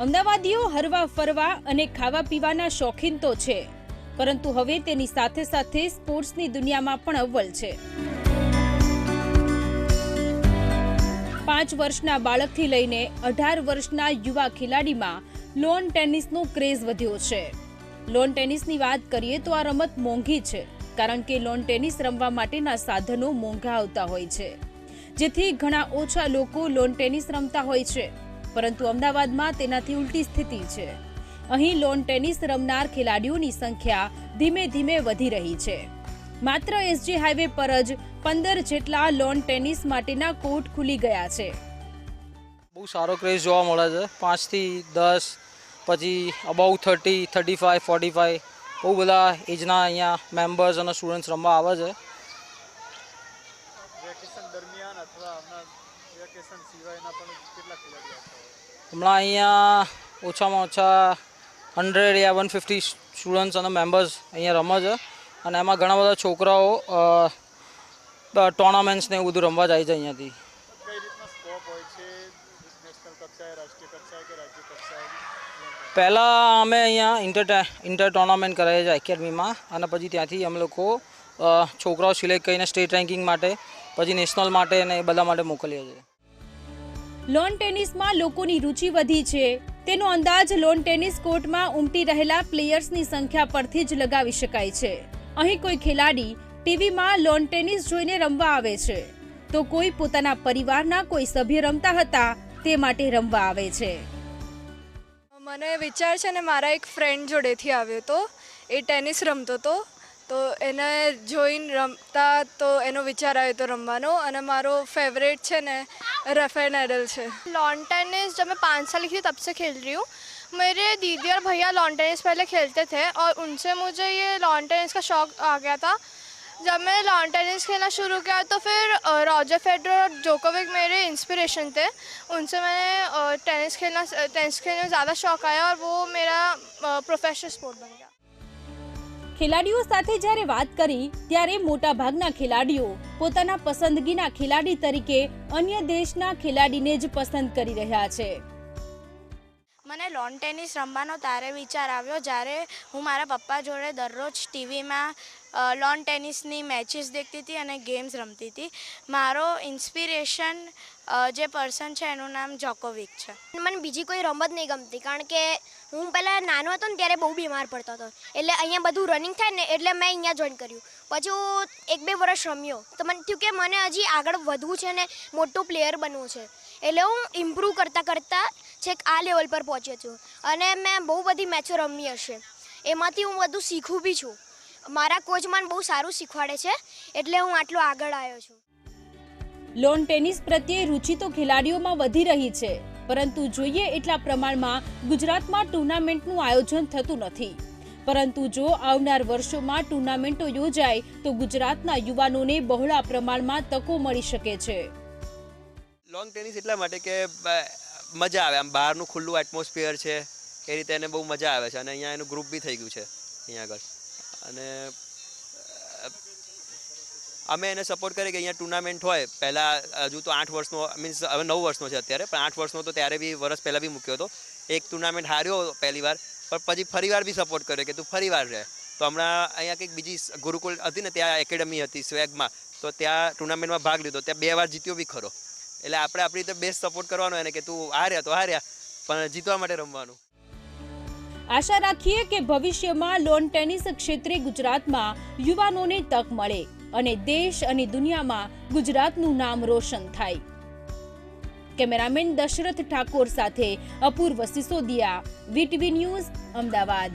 અમદાવાદીઓ હરવા ફરવા અને ખાવા પીવાના શોખીન તો છે, પરંતુ હવે તેની સાથે સાથે સ્પોર્ટ્સની દુનિયામાં પણ અવ્વલ છે। 5 વર્ષના બાળકથી લઈને 18 વર્ષના યુવા ખેલાડીમાં લોન ટેનિસનો ક્રેઝ વધ્યો છે। લોન ટેનિસની વાત કરીએ તો આ રમત મોંઘી છે, કારણ કે લોન ટેનિસ રમવા માટેના સાધનો મોંઘા આવતા હોય છે, જેથી ઘણા ઓછા લોકો લોન ટેનિસ રમતા હોય છે। પરંતુ અમદાવાદમાં તેનાથી ઉલટી સ્થિતિ છે। અહીં લોન ટેનિસ રમનાર ખેલાડીઓની સંખ્યા ધીમે ધીમે વધી રહી છે। માત્ર એસજી હાઈવે પર જ 15 જેટલા લોન ટેનિસ માટેના કોર્ટ ખુલી ગયા છે। બહુ સારો ક્રેઝ જોવા મળે છે। 5 થી 10 પછી અબાઉ 30, 35, 45 બહુ બધા એજના અહીંયા મેમ્બર્સ અને સ્ટુડન્ટ્સ રમવા આવે છે। વેકેશન દરમિયાન અથવા વેકેશન સિવાયના પણ કેટલા ખેલાડીઓ આવતા હોય? હમણાં અહીંયા ઓછામાં ઓછા 100 યા 150 સ્ટુડન્ટ્સ અને મેમ્બર્સ અહીંયા રમે છે, અને એમાં ઘણા બધા છોકરાઓ ટોર્નામેન્ટ્સ ને એવું બધું રમવા જાય છે અહીંયાથી। કઈ રીતના સ્કોપ હોય છે? નેશનલ કક્ષાએ, રાષ્ટ્રીય કક્ષાએ કે રાજ્ય કક્ષાએ? પહેલાં અમે અહીંયા ઇન્ટર ટોર્નામેન્ટ કરાવીએ છીએ એકેડમીમાં, અને પછી ત્યાંથી અમે લોકો છોકરાઓ સિલેક્ટ કરીને સ્ટેટ રેન્કિંગ માટે, પછી નેશનલ માટે અને એ બધા માટે મોકલીએ છીએ। લોન ટેનિસમાં લોકોની રુચિ વધી છે તેનો અંદાજ લોન ટેનિસ કોર્ટમાં ઉમટી રહેલા પ્લેયર્સની સંખ્યા પરથી જ લગાવી શકાય છે। અહીં કોઈ ખેલાડી ટીવીમાં લોન ટેનિસ જોઈને રમવા આવે છે, તો કોઈ પોતાના પરિવારના કોઈ સભ્ય રમતા હતા તે માટે રમવા આવે છે। મને વિચાર છે ને, મારા એક ફ્રેન્ડ જોડેથી આવ્યો હતો, એ ટેનિસ રમતો હતો, તો એને જોઈને રમતા તો એનો વિચાર આવ્યો તો રમવાનો, અને મારો फेवरेट છે ને राफेल नडाल છે। लॉन टेनिस जब मैं 5 साल की थी तब से खेल रही हूँ। मेरे दीदी और भैया लॉन टेनिस पहले खेलते थे और उनसे मुझे ये लॉन टेनिस का शौक आ गया था। जब मैंने लॉन टेनिस खेलना शुरू किया तो फिर रॉजर फेडरर और जोकोविक मेरे इंस्पिरेशन थे। उनसे मैंने टेनिस खेलने में ज़्यादा शौक आया और वो मेरा प्रोफेशनल स्पोर्ट बन गया। ખેલાડીઓ સાથે જ્યારે વાત કરી ત્યારે મોટા ભાગના ખેલાડીઓ પોતાના પસંદગીના ખેલાડી તરીકે અન્ય દેશના ખેલાડીને જ પસંદ કરી રહ્યા છે। મને લોન ટેનિસ રમવાનો ત્યારે વિચાર આવ્યો જ્યારે હું મારા પપ્પા જોડે દરરોજ ટીવીમાં લોન ટેનિસની મેચિસ દેખતી હતી અને ગેમ્સ રમતી હતી। મારો ઇન્સ્પિરેશન જે પર્સન છે એનું નામ જોકોવિક છે। મને બીજી કોઈ રમત નહીં ગમતી, કારણ કે હું પહેલાં નાનો હતો ને ત્યારે બહુ બીમાર પડતો હતો, એટલે અહીંયા બધું રનિંગ થાય ને એટલે મેં અહીંયા જોઈન કર્યું। પછી હું 1-2 વર્ષ રમ્યો તો મને થયું કે મને હજી આગળ વધવું છે ને મોટું પ્લેયર બનવું છે, એટલે હું ઇમ્પ્રૂવ કરતાં છેક આ લેવલ પર પહોંચ્યો છું, અને મેં બહુ બધી મેચો રમી હશે, એમાંથી હું બધું શીખું બી છું। મારા કોચ મને બહુ સારું શીખવાડે છે, એટલે હું આટલો આગળ આવ્યો છું। લોન ટેનિસ પ્રત્યે રુચિ તો ખેલાડીઓમાં વધી રહી છે, પરંતુ જોઈએ એટલા પ્રમાણમાં ગુજરાતમાં ટુર્નામેન્ટનું આયોજન થતું નથી। પરંતુ જો આવનાર વર્ષોમાં ટુર્નામેન્ટો યોજાય તો ગુજરાતના યુવાનોને બહોળા પ્રમાણમાં તકો મળી શકે છે। લોંગ ટેનિસ એટલા માટે કે મજા આવે, આમ બહારનું ખુલ્લું એટમોસ્ફિયર છે, એ રીતે એને બહુ મજા આવે છે, અને અહીંયા એનું ગ્રુપ બી થઈ ગયું છે અહીંયા આગળ, અને અમે એને સપોર્ટ કરીએ કે અહીંયા ટુર્નામેન્ટ હોય। પહેલાં હજુ તો 8 વર્ષનો, મીન્સ હવે 9 વર્ષનો છે અત્યારે, પણ 8 વર્ષનો તો ત્યારે બી વર્ષ પહેલાં બી મૂક્યો હતો। એક ટુર્નામેન્ટ હાર્યો પહેલી વાર, પણ પછી ફરીવાર બી સપોર્ટ કર્યો કે તું ફરીવાર રહે। તો હમણાં અહીંયા કંઈક બીજી ગુરુકુલ હતી ને, ત્યાં એકેડમી હતી સ્વેગમાં, તો ત્યાં ટુર્નામેન્ટમાં ભાગ લીધો, ત્યાં 2 વાર જીત્યો બી ખરો। એટલે આપણે આપણી રીતે બેસ્ટ સપોર્ટ કરવાનો એને કે તું હાર્યા તો હાર્યા, પણ જીતવા માટે રમવાનું। આશા રાખીએ કે ભવિષ્યમાં લોન ટેનિસ ક્ષેત્રે ગુજરાતમાં યુવાનોને તક મળે અને દેશ અને દુનિયામાં ગુજરાતનું નામ રોશન થાય। કેમેરામેન દશરથ ઠાકોર સાથે અપૂર્વ સિસોદિયા, વીટીવી ન્યૂઝ, અમદાવાદ।